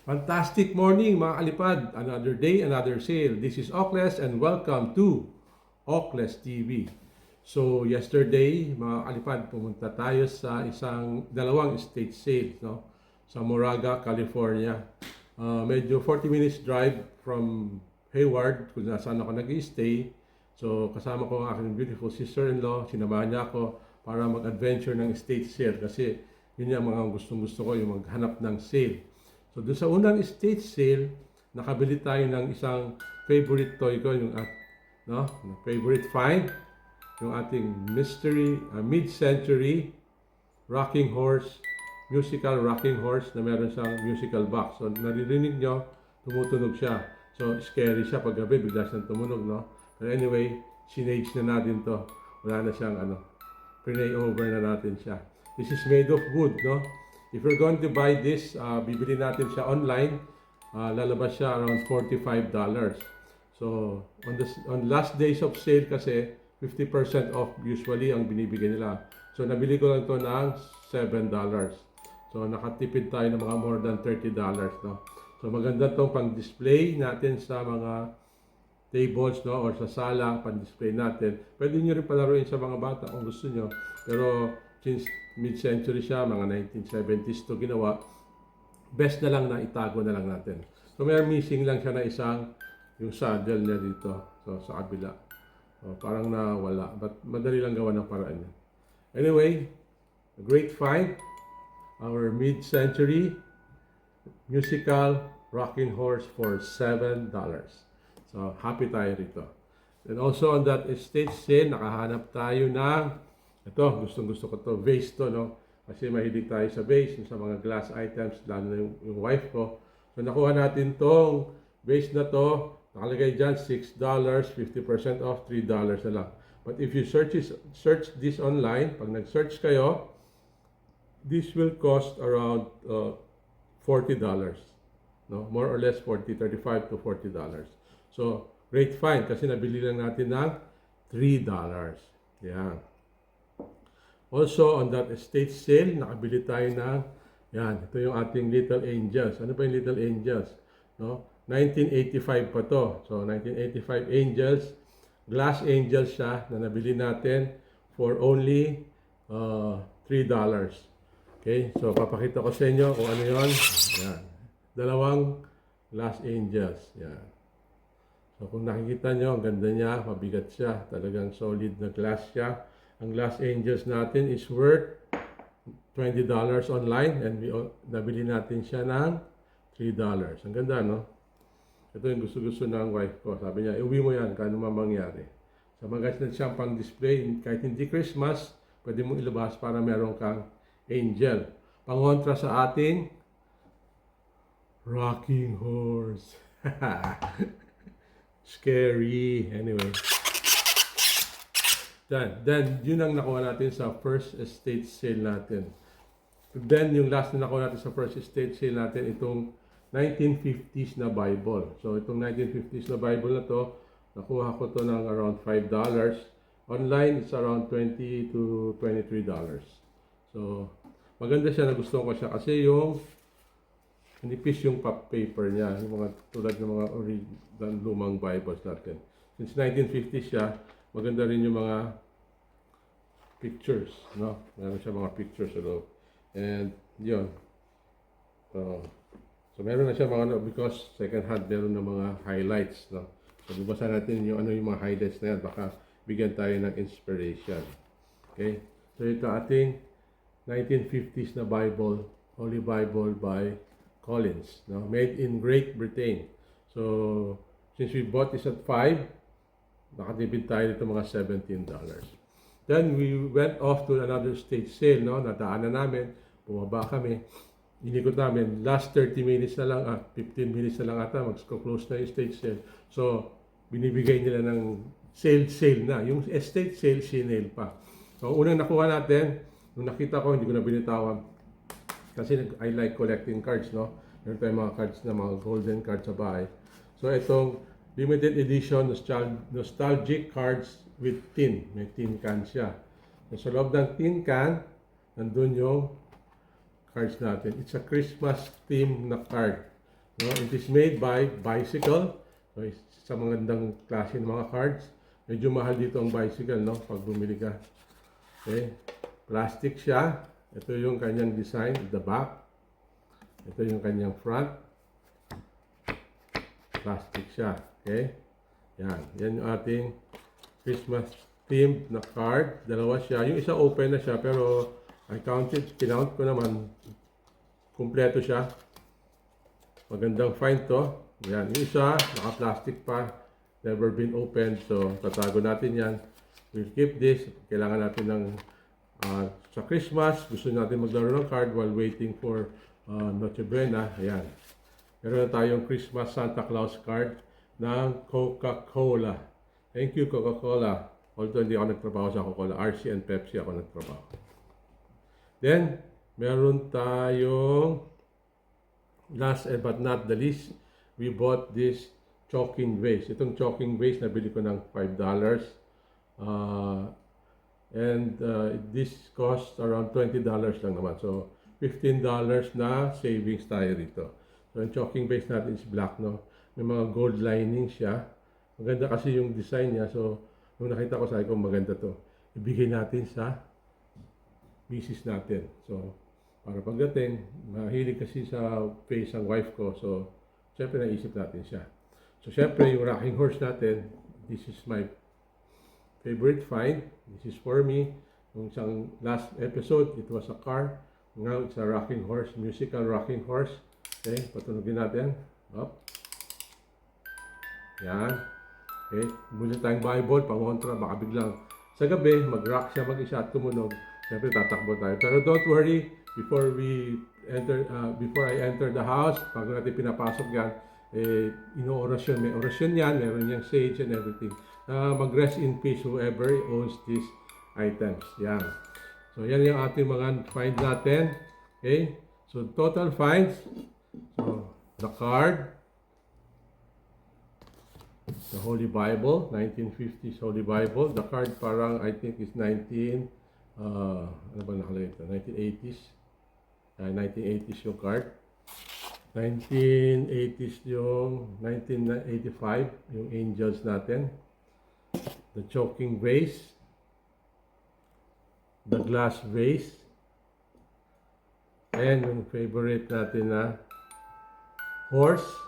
Fantastic morning mga kalipad. Another day, another sale. This is Okles and welcome to Okles TV. So yesterday mga kalipad, pumunta tayo sa dalawang estate sales, no? Sa Moraga, California. Medyo 40 minutes drive from Hayward kung nasaan ako nag-stay. So kasama ko ang aking beautiful sister-in-law. Sinamahan niya ako para mag-adventure ng estate sale kasi yun yung mga gustong-gusto ko, yung maghanap ng sale. So doon sa unang estate sale, nakabili tayo ng isang favorite toy ko, yung favorite find, yung ating mid-century rocking horse, musical rocking horse na meron siyang musical box. So naririnig nyo, tumutunog siya. So scary siya pag gabi, bigla siyang tumunog, no? But anyway, sinage na natin to. Wala na siyang pre over na natin siya. This is made of wood, no? If you're going to buy this, bibili natin siya online. Lalabas siya around $45. So, on last days of sale kasi, 50% off usually ang binibigay nila. So, nabili ko lang to ng $7. So, nakatipid tayo ng mga more than $30, no? So, maganda tong pang-display natin sa mga tables, no? Or sa sala, pang-display natin. Pwede nyo rin palaruin sa mga bata kung gusto nyo. Pero, since mid-century siya, mga 1970s to ginawa, best na lang na itago na lang natin. So may missing lang siya na yung saddle niya dito, so sa kabila. So, parang nawala, but madali lang gawa ng paraan niya. Anyway, a great find, our mid-century musical rocking horse for $7. So happy tayo rito. And also on that estate sale, nakahanap tayo ng ito, gustong-gusto ko to, vase to, no? Kasi mahilig tayo sa vase, sa mga glass items, lalo na yung wife ko. So, nakuha natin tong vase na to, nakalagay dyan, $6, 50% off, $3 na lang. But if you search this online, pag nag-search kayo, this will cost around $40, no? More or less $35 to $40. So, great find, kasi nabili lang natin ng $3. Yan. Also, on that estate sale, nakabili tayo ng, yan, ito yung ating Little Angels. Ano ba yung Little Angels? No? 1985 pa to. So, 1985 Angels, glass angels siya na nabili natin for only $3. Okay, so papakita ko sa inyo kung ano yon. Yan. Dalawang glass angels. Yan. So, kung nakikita nyo, ang ganda niya, mabigat siya. Talagang solid na glass siya. Ang Glass Angels natin is worth $20 online and nabili natin siya ng $3. Ang ganda, no? Ito yung gusto-gusto ng wife ko. Sabi niya, iuwi mo yan, kano mangyari. So, magasin na siyang pang-display. Kahit hindi Christmas, pwede mong ilabas para meron kang angel. Pangontra sa ating rocking horse. Scary. Anyway. Then, yun ang nakuha natin sa first estate sale natin. Then, yung last na nakuha natin sa first estate sale natin, itong 1950s na Bible. So, itong 1950s na Bible na to, nakuha ko to ng around $5. Online, it's around $20 to $23. So, maganda siya, nagustuhan ko siya kasi yung nipis yung paper niya, yung mga tulad ng mga lumang Bibles natin. Since 1950s siya, maganda rin yung mga pictures, no? Meron siya mga pictures sa loob. And, yun. So, meron na siya mga, because second hand, meron na mga highlights, no? So, bubasa natin yung mga highlights na yan. Baka bigyan tayo ng inspiration. Okay? So, ito ating 1950s na Bible, Holy Bible by Collins, no? Made in Great Britain. So, since we bought this at 5, nakatipid tayo dito mga $17. Then we went off to another state sale, no? Nadaanan namin, bumaba kami, inikot namin, last 30 minutes na lang, 15 minutes na lang ata, mag-close na yung state sale. So, binibigay nila ng sale na. Yung estate sale, sinale pa. So, unang nakuha natin, nung nakita ko, hindi ko na binitawan. Kasi I like collecting cards, no? Meron tayong mga cards na mga golden cards sa bahay. So, itong limited edition nostalgic cards with tin. May tin can siya. Sa loob ng tin can, nandun yung cards natin. It's a Christmas theme na card. No? It is made by Bicycle. So, sa magandang klase ng mga cards. Medyo mahal dito ang Bicycle, no? Pag bumili ka. Okay. Plastic siya. Ito yung kanyang design at the back. Ito yung kanyang front. Plastic siya. Okay. Yan. Yan yung ating Christmas themed na card. Dalawa siya. Yung isa open na siya pero kinount ko naman. Kumpleto siya. Magandang find to. Yan. Yung isa, naka-plastic pa. Never been opened. So, tatago natin yan. We'll keep this. Kailangan natin ng sa Christmas. Gusto natin maglaro ng card while waiting for Noche Buena. Ayan. Meron na tayong Christmas Santa Claus card ng Coca-Cola. Thank you, Coca-Cola. Although hindi ako nagtrabaho sa Coca-Cola. RC and Pepsi ako nagtrabaho. Then, meron tayong last but not the least, we bought this choking vase. Itong choking vase, nabili ko ng $5. This cost around $20 lang naman. So, $15 na savings tayo dito. So, yung choking vase natin is black, no? May mga gold lining siya. Maganda kasi yung design niya. So, nung nakita ko, sabi ko, maganda to. Ibigay natin sa misis natin. So, para pagdating, mahilig kasi sa face ang wife ko. So, syempre naisip natin siya. So, syempre yung rocking horse natin, this is my favorite find. This is for me. Yung isang last episode, it was a car. Now, it's a rocking horse, musical rocking horse. Okay, patunogin natin. Up. Yan. Okay, muli tayong Bible, pangontra, baka biglang sa gabi, mag-rock siya mag-isa at tumunog. Siyempre, tatakbo tayo. Pero don't worry, before I enter the house, bago natin pinapasok yan, ino-orasyon. May orasyon yan, meron niyang sage and everything. Mag-rest in peace whoever owns these items. Yan. So, yan yung ating mga find natin. Okay? So, total finds. So, the card. The Holy Bible, 1950s Holy Bible. The card parang, I think, is ano ba nakalagay ito? 1980s. 1980s yung card. 1980s yung 1985, yung angels natin. The choking vase. The glass vase. And yung favorite natin na horse.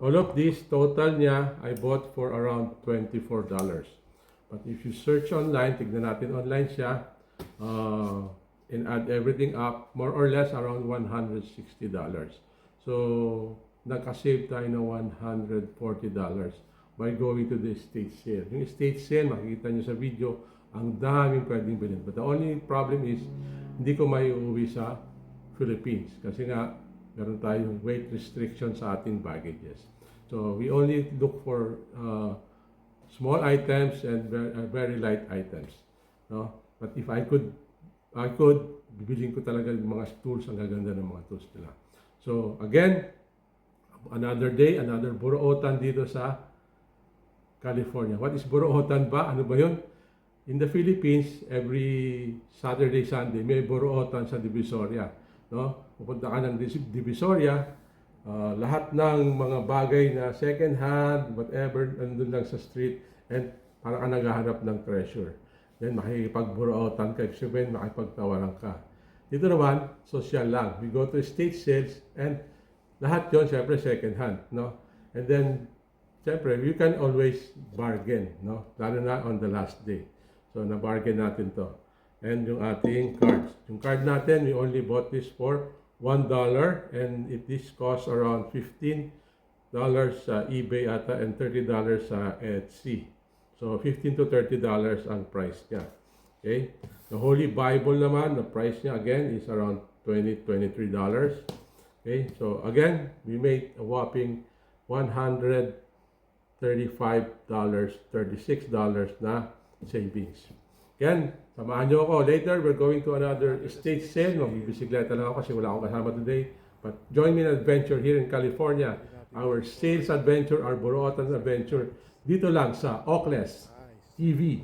All of this, total niya, I bought for around $24. But if you search online, tignan natin online siya, and add everything up, more or less around $160. So, nakasave tayo ng $140 by going to the estate sale. Yung estate sale, makikita nyo sa video, ang daming pwedeng bilhin. But the only problem is, hindi ko may uuwi sa Philippines. Kasi nga, meron tayong weight restriction sa ating baggages. So, we only look for small items and very light items. No? But if I could, bibilhin ko talaga yung mga tools, ang gaganda ng mga tools nila. So, again, another day, another Burootan dito sa California. What is Burootan ba? Ano ba yun? In the Philippines, every Saturday, Sunday, may Burootan sa Divisoria. No? Pupunta ka ng Divisoria, lahat ng mga bagay na second hand, whatever, nandun lang sa street, and parang ka naghahanap ng treasure. Then makikipag-burootan ka, ibig sabihin, makipagtawaran ka. Dito naman, social lang. We go to estate sales, and lahat yon syempre second hand, no? And then, syempre, you can always bargain, no? Lalo na on the last day. So, na-bargain natin to. And yung ating cards. Yung card natin, we only bought this for $1 and this costs around $15 sa eBay ata and $30 sa Etsy. So, $15 to $30 ang price niya. Okay? The Holy Bible naman, the price niya again is around $23. Okay? So, again, we made a whopping $135, $36 na savings. Again, samahan nyo ako. Later, we're going to another estate sale. Magbibisikleta lang ako kasi wala akong kasama today. But join me in an adventure here in California. Our sales adventure, our Burootan adventure, dito lang sa Oakles TV.